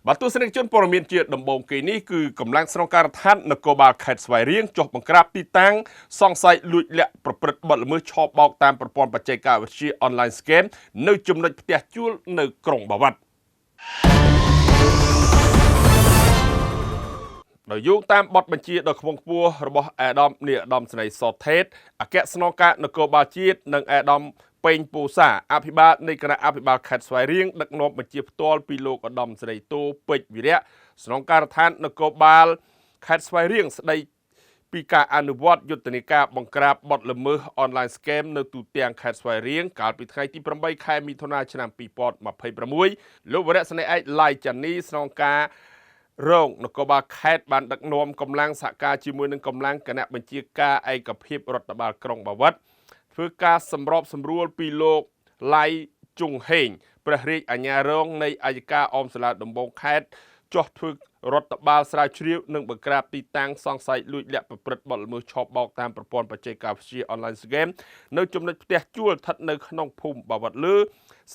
បាទទស្សនិកជនព័ត៌មានជាដំបូងគេនេះគឺកម្លាំងស្នងការដ្ឋាននគរបាលខេត្តស្វាយរៀងចុះបង្ក្រាបទីតាំងសង្ស័យលួចលាក់ប្រព្រឹត្តបទល្មើសឆបោកតាមប្រព័ន្ធបច្ចេកវិទ្យា online scam នៅចំណុចផ្ទះជួលនៅក្រុងបាវិតដោយយោងតាមបទបញ្ជាដ៏ខ្ពង់ខ្ពស់របស់អាដាមនាយឧត្តមសេនីយ៍សថេតអគ្គស្នងការនគរបាលជាតិនិងអាដាមពេញពូសាអភិបាលនៃគណៈអភិបាលខេត្តស្វាយរៀងដឹកនាំបញ្ជាផ្ទាល់ពីលោកឧត្តមសេនីយ៍តូពេជ្រវិរៈស្នងការដ្ឋាននគរបាលខេត្តស្វាយរៀងស្ដីពីការអនុវត្តយុទ្ធនាការបង្ក្រាបបទល្មើស online scam នៅទូទាំងខេត្តស្វាយរៀងកាលពីថ្ងៃទី8ខែមិថុនាឆ្នាំ2026លោកវរៈស្នេហ៍ឯកឡៃចានីស្នងការរងនគរបាលខេត្តបានដឹកនាំកម្លាំងសហការជាមួយនឹងកម្លាំងគណៈបញ្ជាការឯកភាពរដ្ឋបាលក្រុងបាវិតធ្វើការសម្របសម្រួលពីលោកឡៃជុងហេងព្រះរាជអាជ្ញារងនៃអัยការអមសាលាដំបងខេត្តចុះធ្វើរដ្ឋបាលស្រាវជ្រាវនិងបង្ក្រាបទីតាំងសង្ស័យលួចលាក់ប្រព្រឹត្តបទល្មើសឆបោកតាមប្រព័ន្ធបច្ចេកវិទ្យា online scam នៅចំណុចផ្ទះជួលស្ថិតនៅក្នុងភូមិបាវិតលើ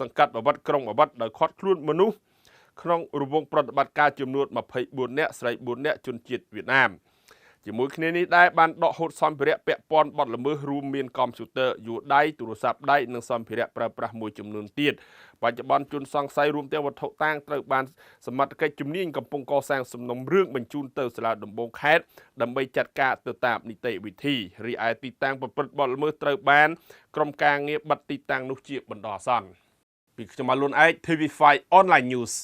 សង្កាត់បាវិតក្រុងបាវិតដោយឃាត់ខ្លួនមនុស្សក្នុងរង្វង់ប្រតិបត្តិការចំនួន24នាក់ស្រី4នាក់ជនជាតិវៀតណាមជាមួយគ្នានេះដែរបានដកហូតសម្ភារៈពាក់ព័ន្ធបទល្មើសរួមមានកុំព្យូទ័រយួរដៃទូរស័ព្ទដៃនិងសម្ភារៈប្រើប្រាស់មួយចំនួនទៀតបច្ចុប្បន្នជនសង្ស័យរួមទាំងវត្ថុតាងត្រូវបានសមត្ថកិច្ចជំនាញកំពុងកសាងសំណុំរឿងបញ្ជូនទៅសាលាដំបងខេត្តដើម្បីចាត់ការទៅតាមនីតិវិធីរីឯទីតាំងប្រព្រឹត្តបទល្មើសត្រូវបានក្រុមការងារបិទទីតាំងនោះជាបណ្ដោះអាសន្នពីខ្ញុំមកលួនឯក TV5 Online News